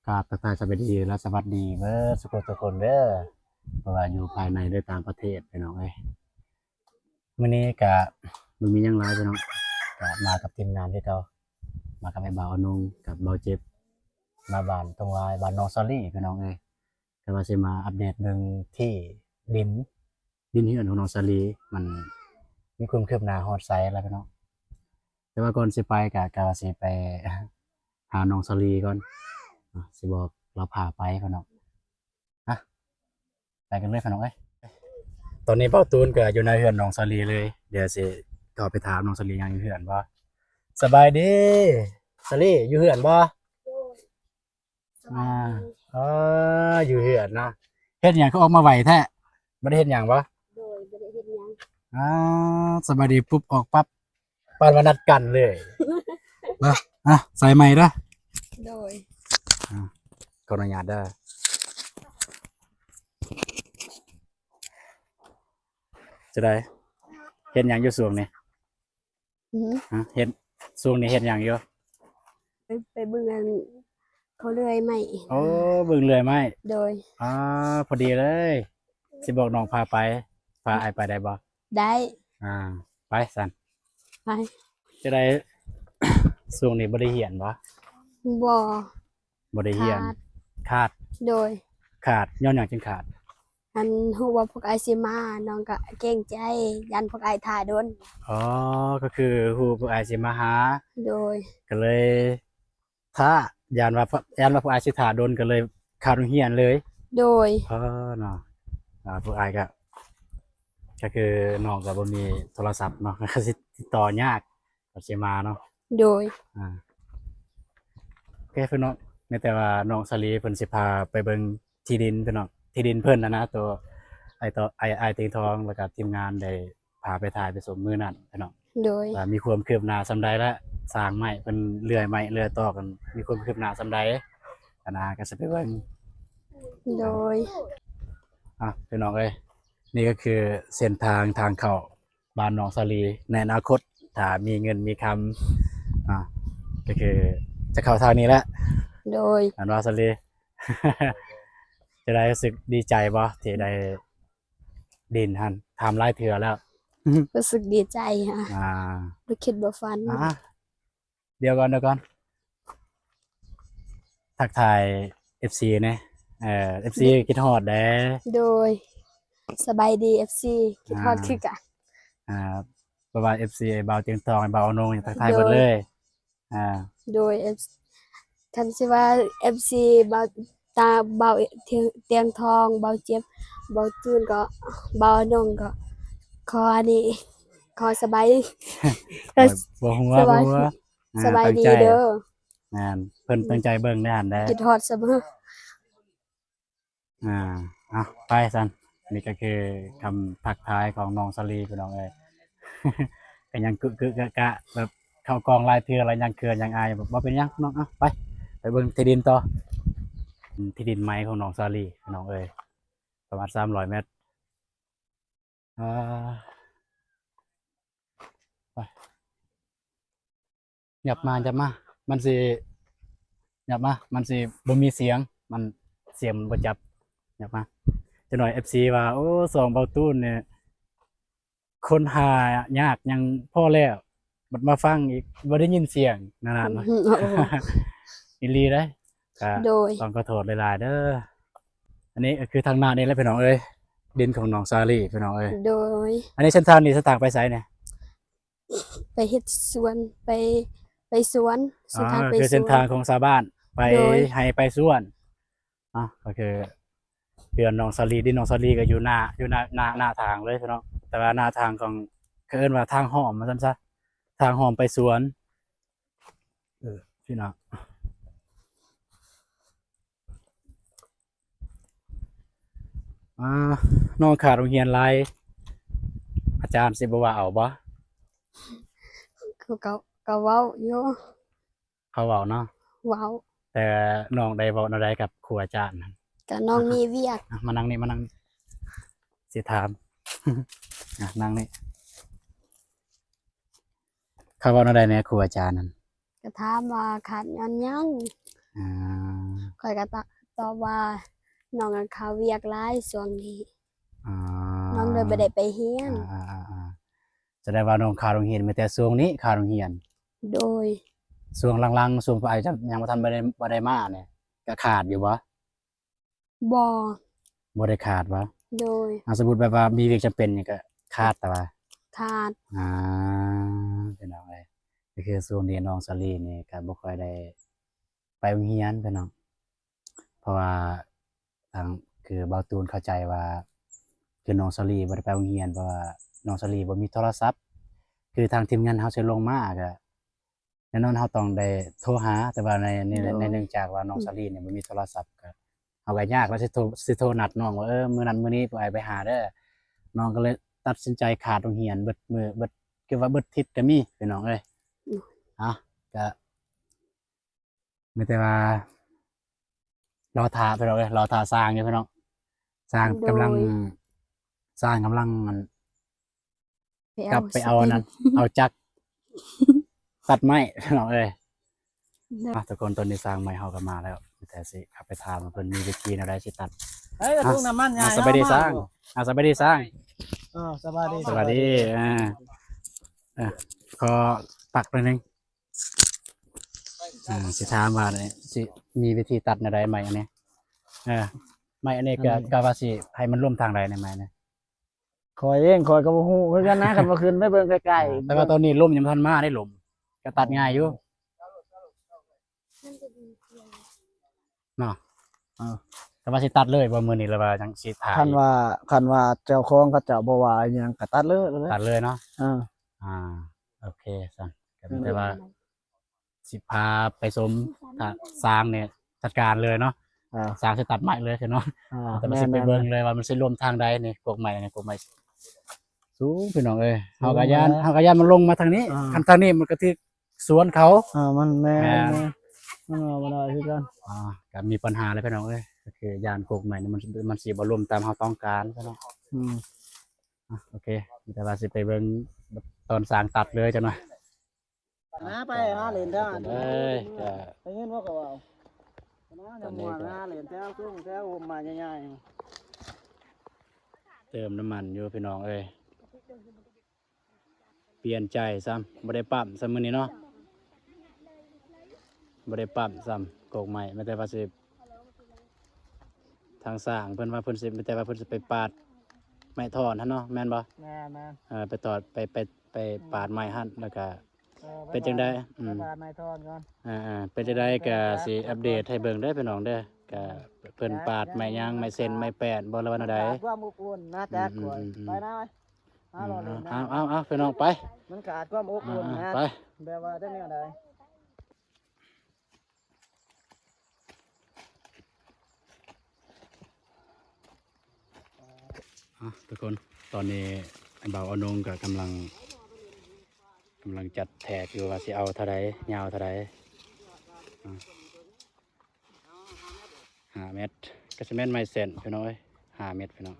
กราบทักทายสวัสดีและสวัสดีเมื่อสุขทุกคนเด้อเพราะว่าอยู่ภายในด้วยต่างประเทศพี่น้องเอ้ยมื้อนี้กะมันมีหยังหลายพี่น้องกะมากับทีมงานที่เก่ามากับไอ้บ่าวอนงกับบ่าวเจ็บมาบ้านตรงวายบ้านน้องซอรี่พี่น้องเอ้ยแต่ว่าสิมาอัปเดตเรื่องที่ดินเฮือนของน้องซอรี่มันมีความคืบหน้าฮอดไสแล้วพี่น้องแต่ว่าก่อนสิไปกะว่าสิไปหาน้องซอรี่ก่อนสิบอกเราพาไปพี่น้องอะไปกันเลยพี่น้องเอ้ย ตอนนี้เป้าตูนก็อยู่ในเฮือนน้องสลีเลยเดี๋ยวสิเข้าไปถามน้องสลียังอยู่เฮือนบ่สบายดีสลีอยู่เฮือนบ่อ่าอ๋ออยู่เฮือนเนาะเฮ็ดหยังเขาออกมาไหวแท้บ่ได้เฮ็ดหยังบ่โดยบ่ได้เฮ็ดหยังอ่าสบายดีปุ๊บออกปั๊บปานว่านัดกันเลยมาใส่ไม้เด้อโดยขออนุญาตเด้อจะได้เฮ็ดหยังอยู่ช่วงนี้เฮ็ดช่วงนี้เฮ็ดหยังอยู่ไปเบิ่งอันเขาเลื่อยไม้โอ้เบิ่งเลื่อยไม้ โดยอ่าพอดีเลยสิบอกน้องพาไปพาไอไปได้บ่ได้อ่าไปสันไปจะได้ ช่วงนี้บ่ได้เรียนบ่บ่บ่ได้เรียนขาดโดยย้อนหยังจึงขาดอันฮู้ว่าพวกอ้ายสิมาน้องก็เกรงใจยันพวกอ้ายท่าโดนอ๋อก็คือฮู้พวกอายสิมาหาโดยก็เลยถ้ายานว่าพวกอายสิท่าโดนก็เลยขาดโรงเรียนเลยโดยเนาะพวกอายก็คือน้องก็บ่มีโทรศัพท์เนาะก็สิติดต่อยากก็สิมาเนาะโดยโอเคพี่น้องแต่ว่าน้องสลีเพิ่นสิพาไปเบิ่งที่ดินพี่น้องที่ดินเพิ่นนะตัวไอติงทองแล้วก็ทีมงานได้พาไปถ่ายไปสมมือนั่นพี่น้องโดยว่ามีความคืบหน้าส่ำใดและสร้างไม้เพิ่นเลื่อยไม้เลื่อยต่อกันมีความคืบหน้าส่ำใดก็สิไปเบิ่งโดยพี่น้องเอ้ยนี่ก็คือเส้นทางเข้าบ้านน้องสลีในอนาคตถ้ามีเงินมีคำก็คือจะเข้าทางนี้แหละโดยอันว่าสลี จะได้รู้สึกดีใจบ่ที่ได้ดินหันทำหลายเทื่อแล้ว รู้สึกดีใจค่ะบ่คิดบ่ฝันเดี๋ยวก่อนทักทาย FC นะFC คิดฮอดเด้โดยสบายดี FC คิดฮอดคือกันประมาณ FC ไอ้บ่าวเตียงทองไอ้บ่าวอนงทักทายเบิดเลยโดยคันสิว่า FC บ่าวตาบ่าวเตียงทองบ่าวเจ็บบ่าวตื่นก็บ่าวนงก็ขออันนี้ขอสบาย บ่ฮู้สบาย ว่าสบายดีเด้อเพิ่นตั้งใจเบิ่งได้หั่นได้คิดฮอดเสมอไปซั่นนี่ก็คือคำทักทายของน้องสลีพี่น้องเอ้ย ก็ยังกึกๆกะแบบเข้ากองลายเทื่ออะไรยังเคือนยังอายแบบบ่เป็นหยังน้องไปเบิ่งที่ดินต่อที่ดินไม้ของน้องสลีพี่น้องเอ้ยประมาณ300 เมตรไปหยับมามันสิหยับมามันสิบ่มีเสียงมันเสียงมันบ่จับหยับมาจะหน่อย FC ว่าโอ้สองเบาตูนเนี่ยคนหายากยังพอแล้วบัดมาฟังอีกบ่ได้ยินเสียงนั่นน่ะ อีหลีเด้ก็ต้องขอโทษหลายๆเด้ออันนี้คือทางหน้านี่แหละพี่น้องเอ้ยดินของน้องซาลีพี่น้องเอ้ยโดยอันนี้เส้นทางนี้สตางค์ไปไสเนี่ยไปเฮ็ดสวนไปสวนเส้นทางไปสวนคือเส้นทางของชาวบ้านไปให้ไปสวนก็คือเดือนน้องซาลีดินน้องซาลีก็อยู่หน้าทางเลยพี่น้องแต่ว่าหน้าทางของเขาเอิ้นว่าทางหอมว่าซั่นซะทางหอมไปสวนพี่น้องน้องขาดโรงเรียนหลายอาจารย์สิบ่ว่าเอาบ่ก็เว้าอยู่เขาเว้าเนาะเว้าแต่น้องได้เว้าแนวใดกับครูอาจารย์ก็น้องมีเวียกมานั่งนี่สิถาม นั่งนี่เขาเว้าแนวใดแหน่ครูอาจารย์นั่นก็ถามว่าขาดงานยัง ข่อยก็ตอบว่าน้องอะเขาเวียกหลายช่วงนี้อ่าน้องเลยบ่ได้ไปเรียนแสดงว่าน้องขาโรงเรียนมาแต่ช่วงนี้ขาโรงเรียนโดยช่วงหลังๆช่วงปลายจะยังบ่ทันบ่ได้มาเนี่ยก็ขาดอยู่บ่บ่ บ่ได้ขาดบ่โดยสมมุติแบบว่ามีเวียกจำเป็นนี่ก็ขาดแต่ว่า ขาดอ่าพี่น้องเอ้ยก็คือช่วงนี้น้องสลีนี่ก็บ่ค่อยได้ไปโรงเรียนพี่น้องเพราะว่าทางคือเบาตูนเข้าใจว่าคือน้องสลีบ่ได้ไปโรงเรียนเพราะว่าน้องสลีบ่มีโทรศัพท์คือทางทีมงานเฮาสิลงมาก็แน่นอนเฮาต้องได้โทรหาแต่ว่าในเนื่องจากว่าน้องสลีเนี่ยบ่มีโทรศัพท์ก็เฮาก็ยากแล้วสิโทรนัดน้องว่ามื้อนั้นมื้อนี้ไปหาเด้อน้องก็เลยตัดสินใจขาดโรงเรียนเบิดมื้อเบิดคือว่าเบิดทิศก็มีพี่น้องเอ้ยก็มีแต่ว่ารอท่าพี่น้องเอ้ยรอท่าสร้างอยู่พี่น้องสร้างกำลังกลับไปเอาอันนั้นเอาจักรตัดไม้พี่น้องเอ้ยทุกคนตอนนี้สร้างไม้เฮาก็มาแล้วแต่สิขับไปถามเพิ่นมีวิธีอะไรสิตัดเฮ้ยทุ่งน้ำมันใหญ่ สบายดีสร้างสบายดีสร้างสบายดี สวัสดีขอปักหน่อยนึงสิถามว่าเนี่ยสิมีวิธีตัดอะไรไหมอันนี้ไม่อันนี้ก็ว่าสิให้มันร่วมทางใดในไหมเนี่ย คอยเองคอยก็บ่ฮู้คือกันนะคันบ่ขึ้นไปเบิ่งใกล้ๆแต่ว่าตอนนี้ร่มยังทันมาได้ลมก็ตัดง่ายอยู่เนาะแต่ว่าสิตัดเลยบ่มื้อนี้แล้วว่าจังสิถ่ายคันว่าเจ้าของเขาเจ้าบ่ว่าอิหยังก็ตัดเลย ตัดเลยเนาะอ่าโอเคซั่นก็แต่ว่าสิพาไปชมสร้างเนี่ยจัดการเลยเนาะสร้างสิตัดใหม่เลยเนาะแต่มันสิไปเบิ่งเลยว่ามันสิรวมทางใดนี่กกใหม่นี่กกใหม่สูงพี่น้องเอ้ยเฮาก็ย่านมันลงมาทางนี้คันทางนี้มันก็ที่สวนเขามันแม่มันบ่ได้คือกันก็มีปัญหาเลยพี่น้องเอ้ยก็คือย่านกกใหม่นี่มันสิบ่รวมตามเฮาต้องการพี่น้องโอเคแต่ว่าสิไปเบิ่งตอนสร้างตัดเลยจังหน่อยไปหาเล่นเด้อไปยินว่าก็ว่าจะม่วนหาเล่นแถวทุ่งแถวห่มไม้ใหญ่ๆเติมน้ำมันอยู่พี่น้องเอ้ยเปลี่ยนใจซ้ำบ่ได้ปั๊มซ้ำมื้อนี้เนาะบ่ได้ปั๊มซ้ำกกใหม่ไม่แต่ว่าสิทางสร้างเพิ่นว่าเพิ่นสิแต่ว่าเพิ่นสิไปปาดไม้ถอนหั่นเนาะแม่นบ่แม่ไปตอดไปปาดไม้หั่นแล้วก็เป็นจังได๋ปาดไม้ถอนก่อนเป็นจังได๋ก็สิอัปเดตให้เบิ่งเด้อพี่น้องเด้อก็เพิ่นปาดไม้ยางไม้เส้นไม้แป้นบ่ละวันใดความอบอุ่นนะจ๊ะไปนะเอาพี่น้องไปมันขาดความอบอุ่นนะไปแบบว่าได้แนวใดทุกคนตอนนี้บ่าวอนงก็กำลังจัดแถกอยู่ว่าสิเอาเท่าใดยาวเท่าใด5 เมตรก็สิแม่นไม้เส้นพี่น้องเอ้ย5 เมตรพี่น้อง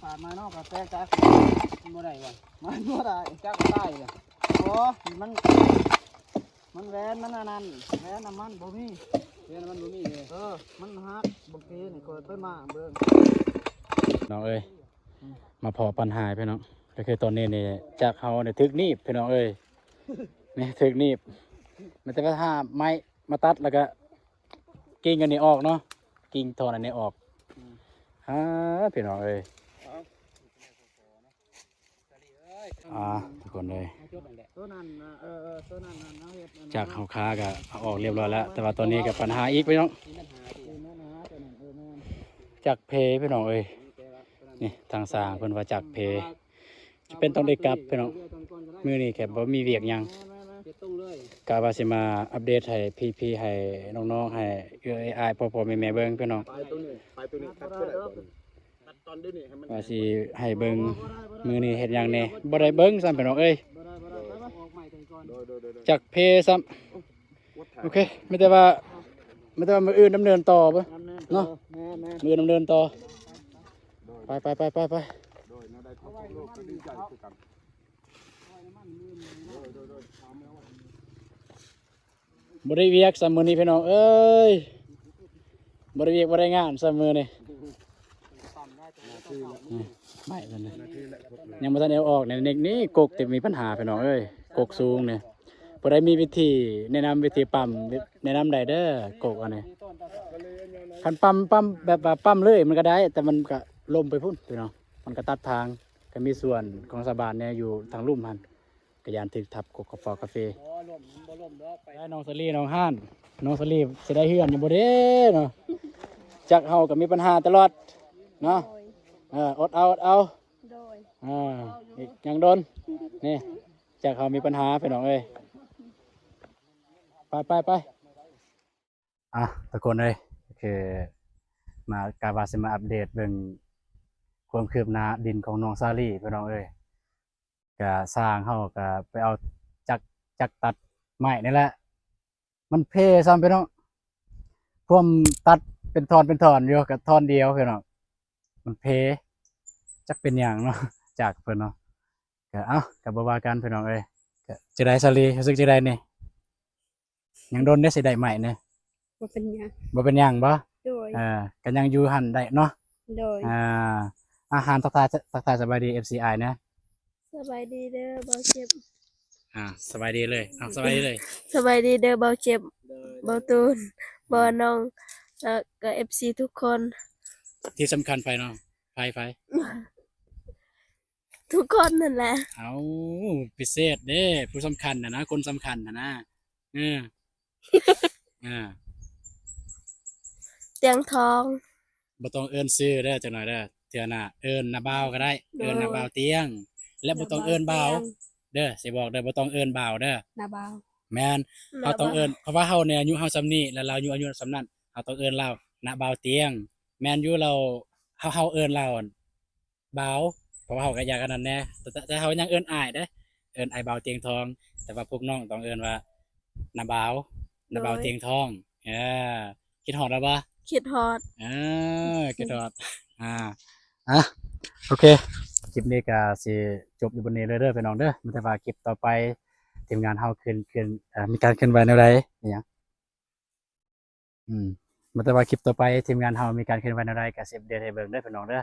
ปาดไม้เนาะก็แตกจากบ่ได้ว่ะมันบ่ได้จักตายเลยมันแหวนมันอันนั้นแหวนน้ำมันบ่มี เดี๋ยวมันบ่มีเลยมันฮักบางทีนี่ก็ไปมาเบิ่ง น้องเอ้ยมาพอปัญหาพี่น้องก็คือตอนนี้นี่จากเฮาเนี่ยถึกหนีบพี่น้องเอ้ยนี่ถึกหนีบมันจะมาหาไม้มาตัดแล้วก็กิ่งอันนี้ออกเนาะกิ่งทอนอันนี้ออกพี่น้องเอ้ยทุกคนเลย ตัวนั้นตัวนั้นเอาเฮ็ด จากเฮาค้าก็เอาออกเรียบร้อยแล้ว แต่ว่าตอนนี้ก็ปัญหาอีกพี่น้องจากเพพี่น้องเอ้ยนี่ทางสร้างเพิ่นว่าจากเพจะเป็นต้องได้กลับพี่น้องมื้อนี้แค่บ่มีเวียกหยังกะว่าสิมาอัปเดตให้พี่ๆให้น้องๆให้อ้ายพ่อๆแม่ๆเบิ่งพี่น้อง ไปตัวนี้ตัดไปได้ก่อนตัดตอนเดี๋ยวนี้ให้มัน ว่าสิให้เบิ่งมื้อนี้เฮ็ดหยังแหน่บ่ได้เบิ่งซ้ำพี่น้องเอ้ย โดย จากเพซ้ำโอเคไม่แต่ว่ามื้ออื่นดำเนินต่อบ่เนาะมื้ออื่นดำเนินต่อไป โดยนะได้ทุกโลกก็ดีใจคือกันโดย บ่ได้เวียกซ้ำมื้อนี้พี่น้องเอ้ยบ่ได้เวียกบ่ได้งานซ้ำมื้อนี้ไม่เพิ่นน่ะ นาทีแหละครบเลย ยังบ่ทันเอาออกเนี่ยเน็กนี่กกแต่มีปัญหาพี่น้องเอ้ยกกสูงเนี่ยบ่ได้มีวิธีแนะนำวิธีปั๊มแนะนำได้เด้อกกอันนี้คันปั๊มแบบว่าปั๊มเลยมันก็ได้ แต่มันก็ล่มไปพุ่นพี่น้องมันก็ตัดทางก็มีส่วนของสะบานเนี่ยอยู่ทางลุ่มหันก็ยานถึกทับกกกาแฟได้น้องสลีน้องห้านน้องสลีสิได้เฮือนอยู่บ่เด้เนาะจักเฮาก็มีปัญหาตลอดเนาะอดเอา โดย อีกยังโดนนี่จากเขามีปัญหาไปหน่องเอ้ยไปทุกคนเลยคือมาการวาสิมาอัปเดตเบิ่งความคืบหน้าดินของน้องซาลี่ไปน้องเอ้ยก็สร้างเขาก็ไปเอาจักตัดไม้นี่แหละมันเพซ้ำไปน้องพวมตัดเป็นทอนอยู่กับทอนเดียวไปน้องมันเพจักเป็นอย่างเนาะจากเพิ่นเนาะก็ก็บ่ว่ากันพี่น้องเอ้ยก็จะได้ซาลีรู้สึกจะได้นี่ยังโดนได้สิได้ใหม่เนี่ย บ่เป็นหยัง บ่เป็นหยังบ่ โดย ก็ยังอยู่หั่นได้เนาะ โดย อาหารทักทายสบายดี FCI นะ สบายดีเด้อเบาเจ็บ สบายดีเลยสบายดีเลย สบายดีเด้อเบาเจ็บเบาตูนเบาน้องแล้วก็ FC ทุกคน ที่สำคัญไปเนาะไฟ ทุกคนนั่นแหละ เอาพิเศษเด้ผู้สำคัญนะคนสำคัญนะเออ เตียงทอง บ่ต้องเอิ้นชื่อเด้อจังหน่อยเด้อเทื่อหน้าเอิ้นนาบ่าวก็ได้เอิ้นนาบ่าวเตียง และบ่ต้องเอิ้นบ่าวเด้อสิบอกเด้อบ่ต้องเอิ้นบ่าวเด้อ นาบาว แม่นเฮาต้องเอิ้นเพราะว่าเฮาเนี่ยอายุเฮาส่ำนี้แล้วเราอายุส่ำนั้นเฮาต้องเอิ้นเรานาบ่าวเตียง แม่นอยู่เราเฮาเอิ้นเราบ่าวเพราะว่าเฮาก็อยากกันนั้นแน่แต่เฮายังเอิ้นอ้ายเด้อเอิ้นอ้ายบ่าวเตียงทอง แต่ว่าพวกน้องต้องเอิ้นว่านาบ่าวเตียงทองคิดฮอดแล้วบ่ คิดฮอด คิดฮอดโอเคคลิปนี้ก็สิจบอยู่บนนี้เลยเด้อพี่น้องเด้อมันแต่ว่าคลิปต่อไปทีมงานเฮาขึ้นมีการเคลื่อนไหวแนวใดอิหยังมันแต่ว่าคลิปต่อไปทีมงานเฮามีการเคลื่อนไหวแนวใดก็สิอัปเดตให้เบิ่งเด้อพี่น้องเด้อ